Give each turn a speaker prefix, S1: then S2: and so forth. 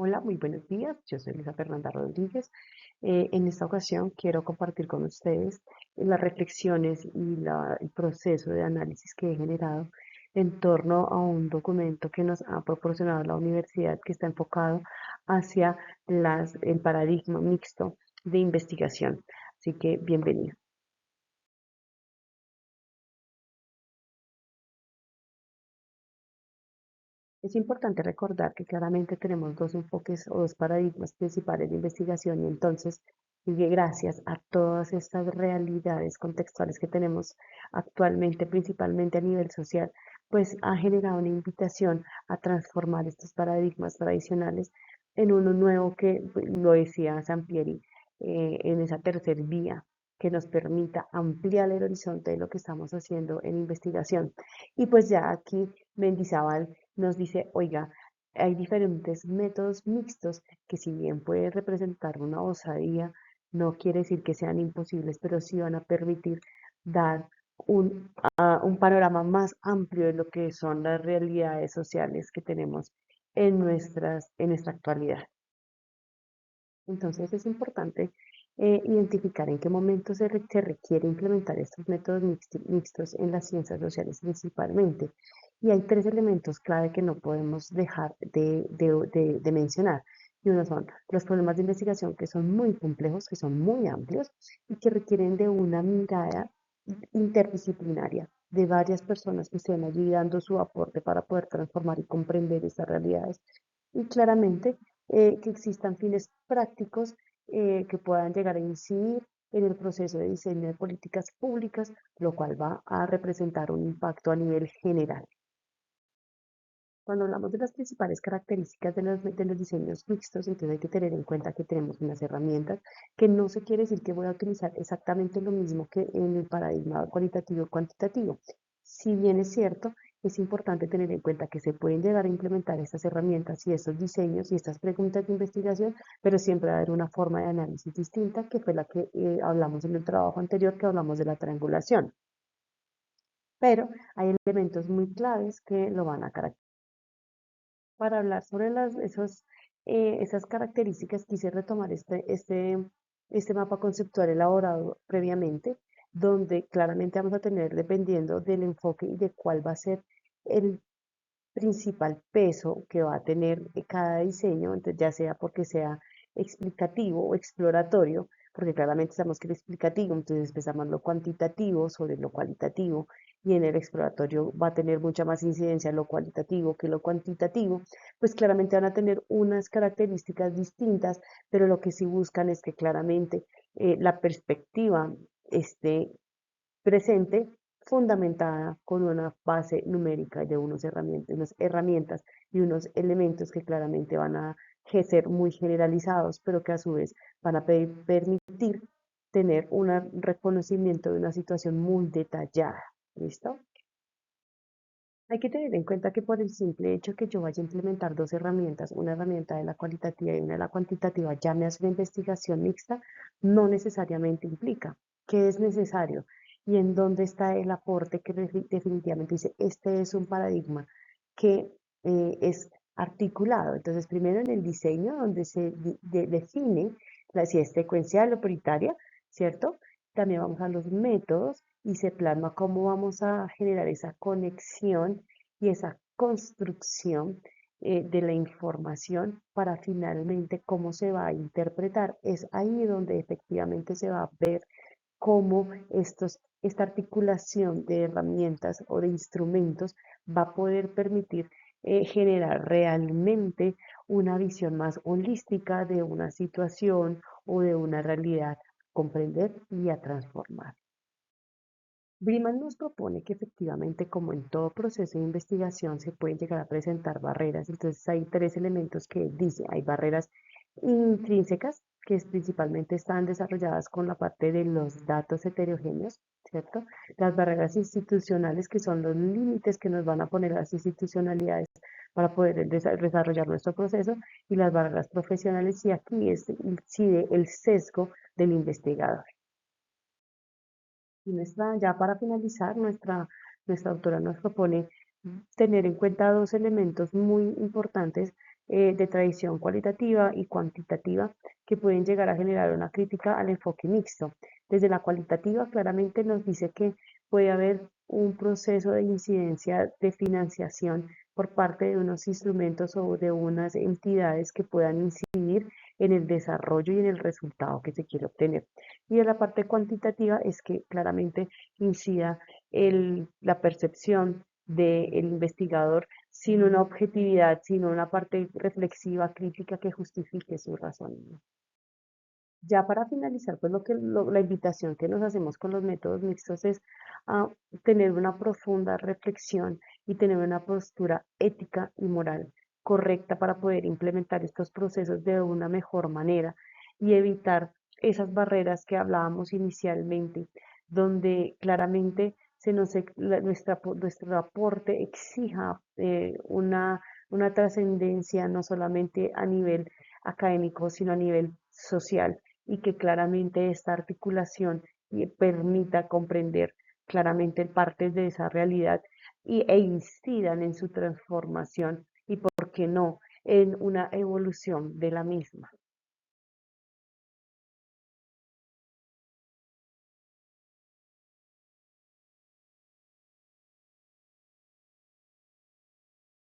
S1: Hola, muy buenos días. Yo soy Lisa Fernanda Rodríguez. En esta ocasión quiero compartir con ustedes las reflexiones y el proceso de análisis que he generado en torno a un documento que nos ha proporcionado la universidad que está enfocado hacia el paradigma mixto de investigación. Así que bienvenido. Es importante recordar que claramente tenemos dos enfoques o dos paradigmas principales de investigación y entonces, y que gracias a todas estas realidades contextuales que tenemos actualmente, principalmente a nivel social, pues ha generado una invitación a transformar estos paradigmas tradicionales en uno nuevo que pues, lo decía Sampieri, en esa tercer vía que nos permita ampliar el horizonte de lo que estamos haciendo en investigación. Y pues ya aquí Mendizábal nos dice, oiga, hay diferentes métodos mixtos que si bien pueden representar una osadía, no quiere decir que sean imposibles, pero sí van a permitir dar un panorama más amplio de lo que son las realidades sociales que tenemos en nuestra actualidad. Entonces es importante identificar en qué momento se requiere implementar estos métodos mixtos en las ciencias sociales principalmente. Y hay tres elementos clave que no podemos dejar de mencionar. Y uno son los problemas de investigación que son muy complejos, que son muy amplios y que requieren de una mirada interdisciplinaria de varias personas que estén allí dando su aporte para poder transformar y comprender estas realidades. Y claramente que existan fines prácticos que puedan llegar a incidir en el proceso de diseño de políticas públicas, lo cual va a representar un impacto a nivel general. Cuando hablamos de las principales características de los diseños mixtos, entonces hay que tener en cuenta que tenemos unas herramientas que no se quiere decir que voy a utilizar exactamente lo mismo que en el paradigma cualitativo y cuantitativo. Si bien es cierto, es importante tener en cuenta que se pueden llegar a implementar estas herramientas y estos diseños y estas preguntas de investigación, pero siempre va a haber una forma de análisis distinta, que fue la que hablamos en el trabajo anterior, que hablamos de la triangulación. Pero hay elementos muy claves que lo van a caracterizar. Para hablar sobre esas características, quise retomar este mapa conceptual elaborado previamente, donde claramente vamos a tener, dependiendo del enfoque y de cuál va a ser el principal peso que va a tener cada diseño, entonces ya sea porque sea explicativo o exploratorio, porque claramente sabemos que el explicativo, entonces empezamos lo cuantitativo sobre lo cualitativo, y en el exploratorio va a tener mucha más incidencia lo cualitativo que lo cuantitativo, pues claramente van a tener unas características distintas, pero lo que sí buscan es que claramente la perspectiva esté presente, fundamentada con una base numérica de unas herramientas y unos elementos que claramente van a ser muy generalizados, pero que a su vez van a permitir tener un reconocimiento de una situación muy detallada. ¿Listo? Hay que tener en cuenta que por el simple hecho que yo vaya a implementar dos herramientas, una herramienta de la cualitativa y una de la cuantitativa, ya me hace una investigación mixta, no necesariamente implica que es necesario y en dónde está el aporte que definitivamente dice, este es un paradigma que es articulado. Entonces, primero en el diseño, donde se define si es secuencial o prioritaria, ¿cierto? También vamos a los métodos y se plasma cómo vamos a generar esa conexión y esa construcción de la información para finalmente cómo se va a interpretar. Es ahí donde efectivamente se va a ver cómo esta articulación de herramientas o de instrumentos va a poder permitir generar realmente una visión más holística de una situación o de una realidad, comprender y a transformar. Briman nos propone que efectivamente, como en todo proceso de investigación, se pueden llegar a presentar barreras. Entonces, hay tres elementos que él dice. Hay barreras intrínsecas, que principalmente están desarrolladas con la parte de los datos heterogéneos, ¿cierto? Las barreras institucionales, que son los límites que nos van a poner las institucionalidades para poder desarrollar nuestro proceso, y las barreras profesionales, y aquí incide el sesgo del investigador. Ya para finalizar, nuestra autora nos propone tener en cuenta dos elementos muy importantes de tradición cualitativa y cuantitativa que pueden llegar a generar una crítica al enfoque mixto. Desde la cualitativa claramente nos dice que puede haber un proceso de incidencia de financiación por parte de unos instrumentos o de unas entidades que puedan incidir en el desarrollo y en el resultado que se quiere obtener. Y de la parte cuantitativa es que claramente incida la percepción del investigador sin una objetividad, sino una parte reflexiva, crítica que justifique su razón. Ya para finalizar, pues la invitación que nos hacemos con los métodos mixtos es a tener una profunda reflexión y tener una postura ética y moral correcta para poder implementar estos procesos de una mejor manera y evitar esas barreras que hablábamos inicialmente, donde claramente nuestro aporte exija una trascendencia no solamente a nivel académico, sino a nivel social y que claramente esta articulación permita comprender claramente partes de esa realidad e incidan en su transformación y, por qué no, en una evolución de la misma.